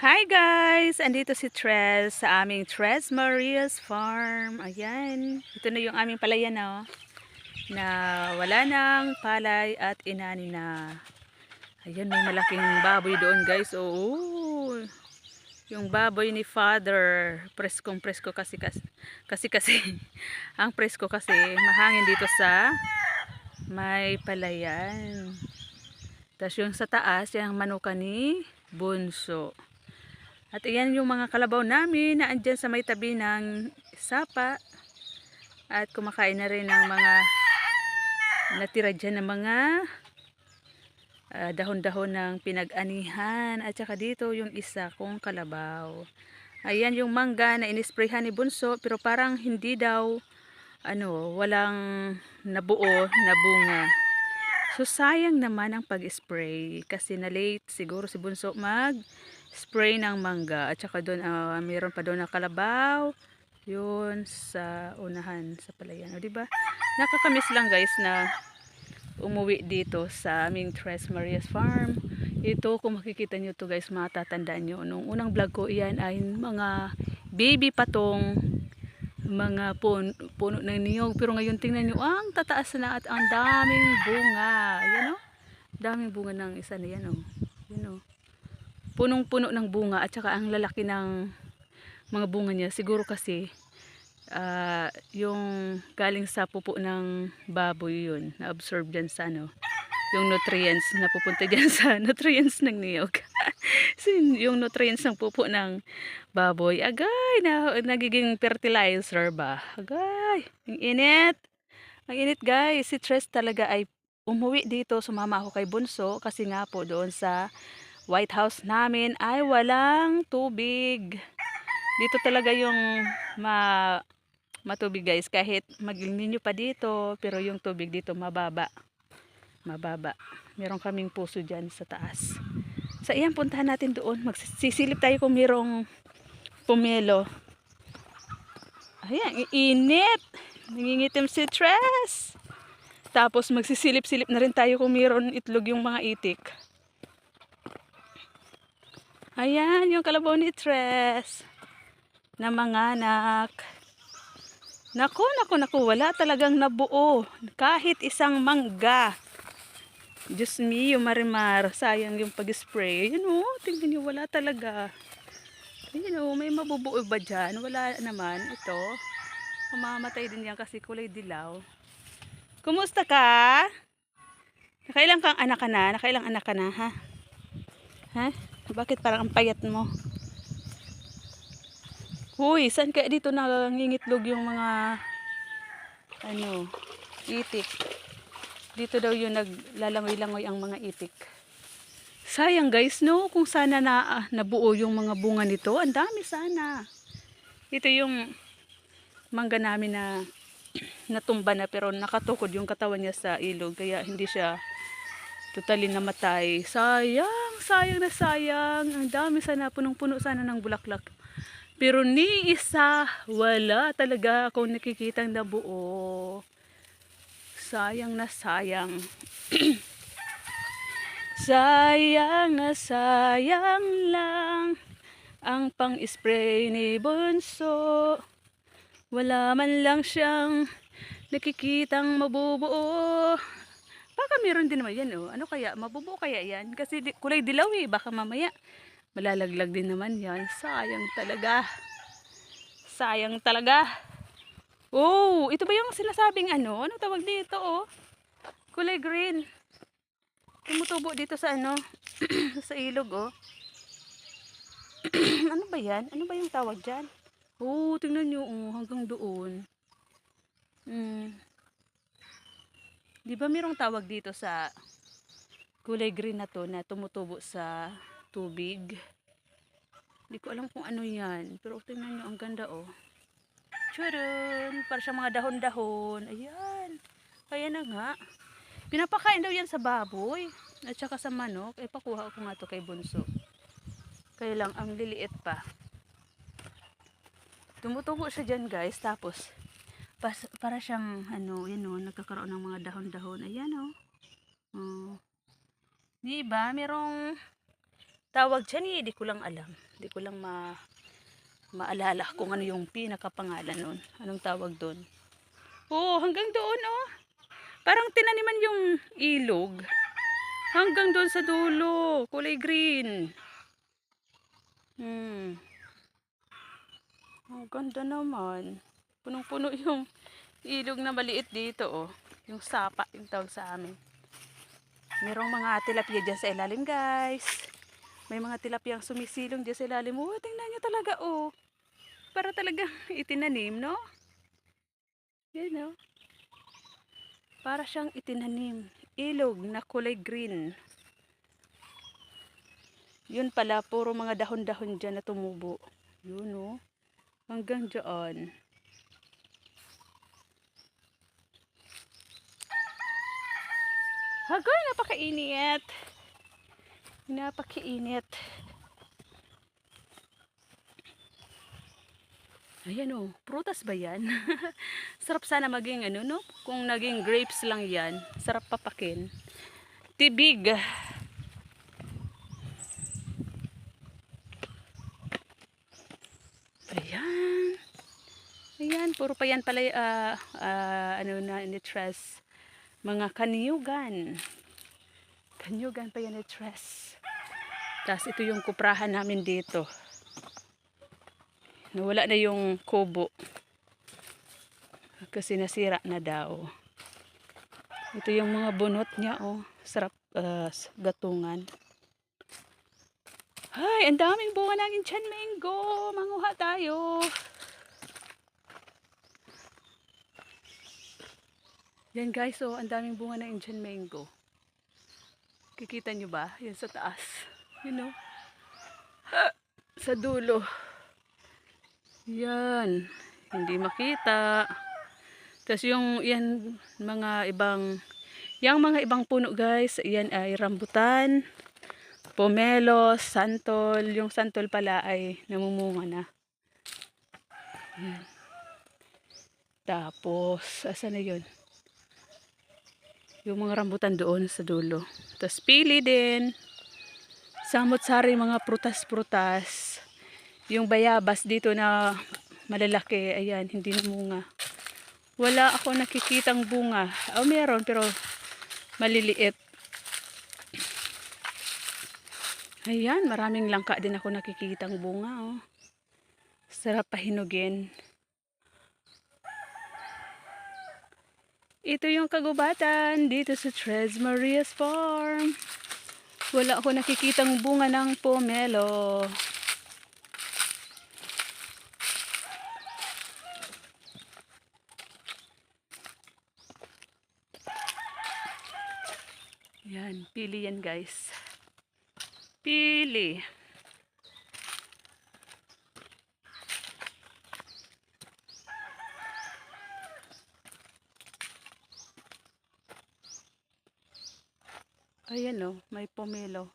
Hi guys! Andito si Tres sa aming Tres Maria's Farm. Ayan. Ito na yung aming palayan na wala nang palay at inani na. Ayan, may malaking baboy doon guys. Oo. Yung baboy ni Father. Preskong presko kasi ang presko kasi mahangin dito sa may palayan. Tapos yung sa taas, yung manuka ni Bunso. At iyan yung mga kalabaw namin na andyan sa may tabi ng sapa. At kumakain na rin ng mga natira dyan ng mga dahon-dahon ng pinag-anihan. At saka dito yung isa kong kalabaw. Ayan yung mangga na inisprayhan ni Bunso. Pero parang hindi daw, walang nabuo na bunga. So sayang naman ang pag-spray. Kasi na late siguro si Bunso mag-spray ng mangga. At saka doon, mayroon pa doon na kalabaw. Yun sa unahan sa palayan. O diba? Nakakamiss lang guys na umuwi dito sa aming Tres Maria's Farm. Ito kung makikita nyo to guys, matatandaan nyo. Nung unang vlog ko iyan ay mga baby patong mga puno ng niyog. Pero ngayon tingnan nyo, ang tataas na at ang daming bunga. Ayan o. Daming bunga ng isa na yan o. Yan o. Punong-puno ng bunga at saka ang lalaki ng mga bunga niya. Siguro kasi yung galing sa pupo ng baboy yun. Na-absorb dyan sa yung nutrients na pupunta dyan sa nutrients ng niyog. So, yung nutrients ng pupo ng baboy, agay, nagiging fertilizer ba? Agay, ang init. Ang init guys, si Tres talaga ay umuwi dito, sumama ako kay Bunso kasi nga po doon sa White House namin ay walang tubig. Dito talaga yung matubig guys, kahit maglininyo pa dito, pero yung tubig dito mababa. Meron kaming puso dyan sa taas. So ayan, puntahan natin doon. Magsisilip tayo kung mayroong pumelo. Ayan, init. Nangingitim si Tres. Tapos magsisilip-silip na rin tayo kung mayroon itlog yung mga itik. Ayan, yung kalabaw ni Tres. Na mga anak. Naku, wala talagang nabuo. Kahit isang mangga. Diyos mio, Marimar. Sayang yung pag-spray. Yun o, tingnan nyo, wala talaga. Yun o, may mabubuo ba dyan? Wala naman. Ito. Mamamatay din yan kasi kulay dilaw. Kumusta ka? Nakailang kang anak ka na? Nakailang anak ka na, ha? Ha? Bakit parang ang payat mo? Huy, saan kaya dito nangingitlog yung mga itik? Dito daw yung naglalangoy-langoy ang mga itik. Sayang guys, no? Kung sana nabuo yung mga bunga nito, ang dami sana. Ito yung mangga namin na natumba na pero nakatukod yung katawan niya sa ilog kaya hindi siya totally namatay. Sayang na sayang. Ang dami sana, punong-puno sana ng bulaklak. Pero ni isa, wala talaga akong nakikitang nabuo. Sayang na sayang. Sayang na sayang lang ang pang-spray ni Bunso. Wala man lang siyang nakikitang mabubuo. Baka meron din naman yan oh. Ano kaya? Mabubuo kaya yan? Kasi kulay dilaw eh. Baka mamaya malalaglag din naman yan. Sayang talaga. Sayang talaga. Oh, ito ba yung sinasabing ano? Ano tawag dito oh? Kulay green. Tumutubo dito sa sa ilog oh. Ano ba yan? Ano ba yung tawag dyan? Oh, tingnan nyo oh, hanggang doon. Di ba merong tawag dito sa kulay green na to na tumutubo sa tubig? Hindi ko alam kung ano yan. Pero tingnan nyo, ang ganda oh. Tsurun! Para sa mga dahon-dahon. Ayan. Kaya na nga. Pinapakain daw yan sa baboy. At saka sa manok. Eh, pakuha ko nga to kay Bunso. Kaya lang, ang liliit pa. Tumutubo siya dyan guys. Tapos, para siyang, yun o, nagkakaroon ng mga dahon-dahon. Ayan o. Oh. Diba? Merong tawag dyan eh, di ko lang alam. Di ko lang maalala kung ano yung pinakapangalan nun. Anong tawag doon? Oo, hanggang doon oh. Parang tinaniman yung ilog. Hanggang doon sa dulo. Kulay green. Ang ganda naman. Punong-puno yung ilog na maliit dito oh. Yung sapa yung tawag sa amin. Merong mga tilapia dyan sa ilalim guys. May mga tilapiyang sumisilong dyan sa ilalim. Oh, tingnan nyo talaga oh. Para talagang itinanim, no? Yan oh. Para siyang itinanim. Ilog na kulay green. Yun pala, puro mga dahon-dahon dyan na tumubo. Yun oh. Hanggang dyan. Hagay, napakainit. Napakainit. Ayan oh, prutas ba yan? Sarap sana maging ano no? Kung naging grapes lang yan, sarap papakin. Tibig. Ayan. Ayan, puro pa yan pala ano na nitres. Mga kanyugan. Kanyugan pa yan nitres. Tapos ito yung kuprahan namin dito. Nawala na yung kubo. Kasi nasira na daw. Ito yung mga bunot niya oh. Sarap gatungan. Ay, ang daming bunga ng Inchan Mango. Manguha tayo. Yan guys oh, ang daming bunga ng Inchan Mango. Kikita nyo ba? Yan sa taas. You know? Sa dulo. Yan. Hindi makita. Tapos yung yan mga ibang puno guys, yan ay rambutan, pomelo, santol. Yung santol pala ay namumunga na. Yan. Tapos, asan na yun? Yung mga rambutan doon sa dulo. Tapos pili din. Samot-sari mga prutas-prutas. Yung bayabas dito na malalaki, ayan, hindi namunga. Wala ako nakikitang bunga. O meron pero maliliit. Ayan, maraming langka din ako nakikitang bunga. Oh. Sarap pahinugin. Ito yung kagubatan dito sa Tres Marias Farm. Wala ako nakikitang bunga ng pomelo. Yan, pili yan guys. Pili. Ayan oh, may pomelo.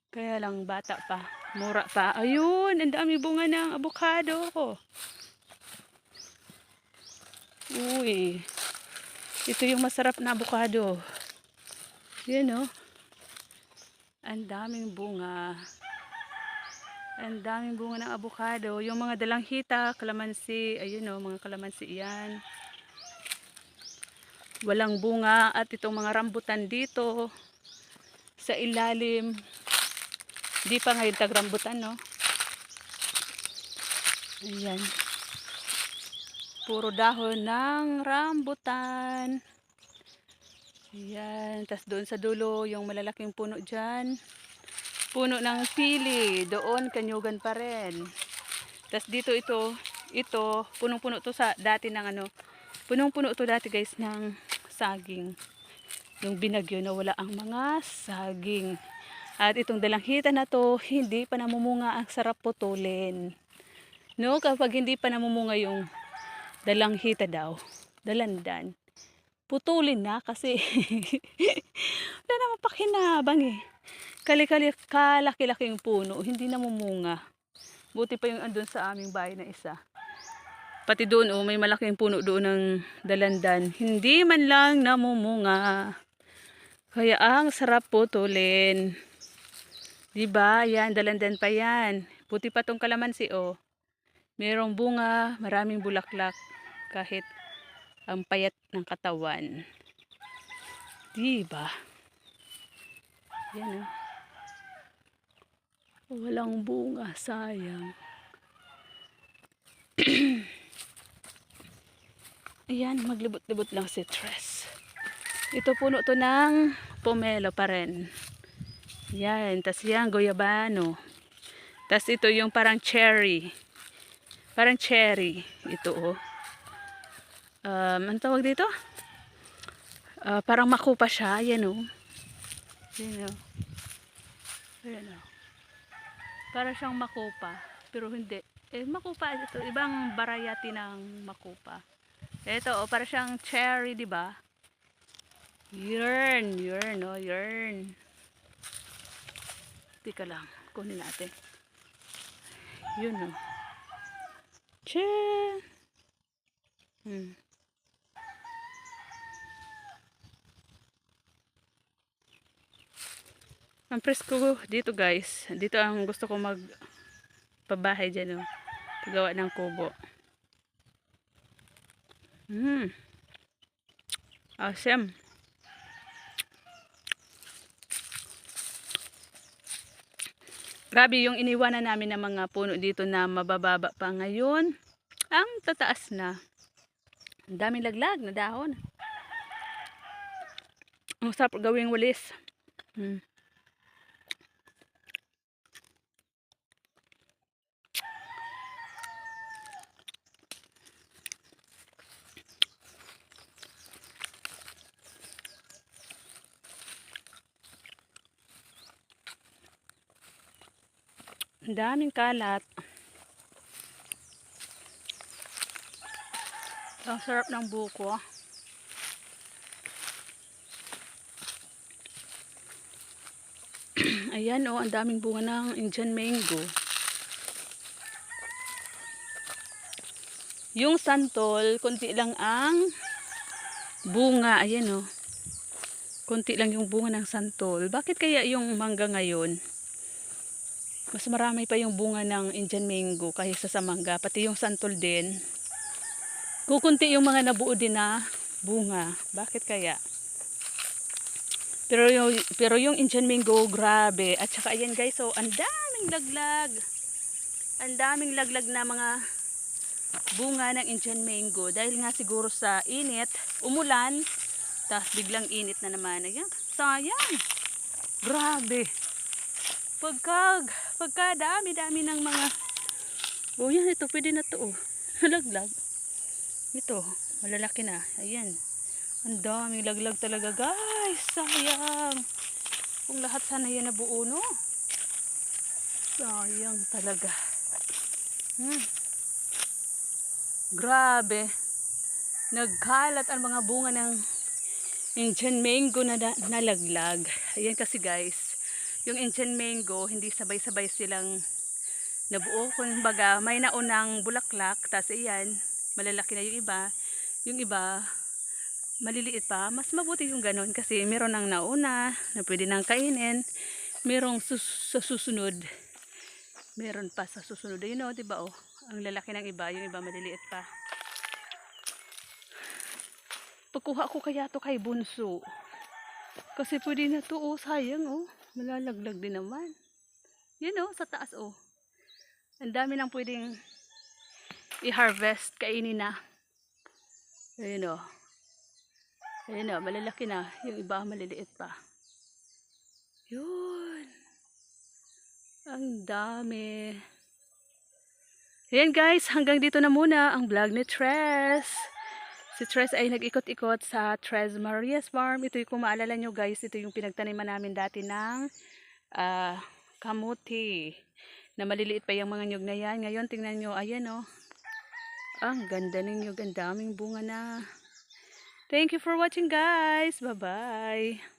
Kaya lang bata pa, mura pa. Ayun, ang dami bunga ng avocado. Uy. Ito yung masarap na avocado. Yan oh. Ang daming bunga. Ang daming bunga ng avocado. Yung mga dalanghita, kalamansi, ayun oh, mga kalamansi yan. Walang bunga at itong mga rambutan dito sa ilalim. Di pa ngayon tagrambutan no. Ayan. Puro dahon ng rambutan. Ayan. Tapos doon sa dulo, yung malalaking puno dyan. Puno ng pili. Doon, kanyugan pa rin. Tapos dito ito, punong-puno to sa dati ng ano. Punong-puno to dati guys ng saging. Yung binagyo na wala ang mga saging. At itong dalanghita na to, hindi pa namumunga, ang sarap putulin. No, kapag hindi pa namumunga yung dalanghita daw, dalandan, putulin na kasi wala naman pakinabang eh. Kalaki-laking puno, hindi namumunga. Buti pa yung andun sa aming bahay na isa. Pati doon oh, may malaking puno doon ng dalandan. Hindi man lang namumunga. Kaya ang sarap putulin. Diba? Yan, dalandan pa yan. Puti pa tong kalamansi, oh. Merong bunga, maraming bulaklak. Kahit ang payat ng katawan. Diba? Yan, oh. Walang bunga, sayang. Ayan, maglibot-libot lang si Tres. Ito puno to ng pomelo pa rin. Yan, tas yan, goyabano. Tas ito yung parang cherry. Parang cherry. Ito oh. Ano tawag dito? Parang makupa siya. Yan oh. Yan oh. Ayan oh. Para siyang makupa. Pero hindi. Makupa ito. Ibang variety ng makupa. Ito oh, para siyang cherry, di ba? Yun, oh, yun. Tika lang, kunin natin. Yun oh. Che. Ang presko dito guys. Dito ang gusto ko magpabahay dyan oh. Pagawa ng kubo. Awesome. Grabe yung iniwanan namin ng mga puno dito na mabababa pa ngayon. Ang tataas na. Ang daming laglag na dahon. Ang sarap gawing walis. Ang daming kalat. Ang sarap ng buko. Ayan oh, ang daming bunga ng Indian mango. Yung santol, konti lang ang bunga. Ayan oh. Konti lang yung bunga ng santol. Bakit kaya yung mangga ngayon? Mas marami pa yung bunga ng Indian mango kaysa sa mangga. Pati yung santol din. Kukunti yung mga nabuo din na bunga. Bakit kaya? Pero yung Indian mango, grabe. At saka ayan guys, so ang daming laglag. Ang daming laglag na mga bunga ng Indian mango. Dahil nga siguro sa init, umulan, tapos biglang init na naman. Ayan, sayang. Grabe. Pagka dami-dami ng mga, oh yan, ito, pwede na to, oh. Laglag. Ito, malalaki na. Ayan. Ang daming laglag talaga, guys. Sayang. Kung lahat sana yan nabuo, no? Sayang talaga. Grabe. Nagkalat ang mga bunga ng Indian mango na nalaglag. Ayan kasi, guys. Yung Indian mango, hindi sabay-sabay silang nabuo. Kumbaga, may naunang bulaklak, tas iyan, malalaki na yung iba. Yung iba, maliliit pa. Mas mabuti yung ganon kasi meron nang nauna na pwede nang kainin. Merong sa susunod. Meron pa sa susunod. You know, diba oh? Ang lalaki ng iba, yung iba maliliit pa. Pagkuha ko kaya to kay Bunso. Kasi pwede na to, oh, sayang oh. Malalaglag din naman. Yan oh, sa taas oh. Ang dami nang pwedeng i-harvest, kainin na. Ayun oh. Ayun oh, malalaki na. Yung iba maliliit pa. Yun. Ang dami. Ayan guys, hanggang dito na muna ang vlog ni Tres. Si Tres ay nag-ikot-ikot sa Tres Maria's Farm. Ito yung kung maalala nyo guys, ito yung pinagtaniman namin dati ng kamuti. Na maliliit pa yung mga nyug na yan. Ngayon tingnan nyo, ayan oh. Ang ganda ng nyug, ang daming bunga na. Thank you for watching guys. Bye-bye.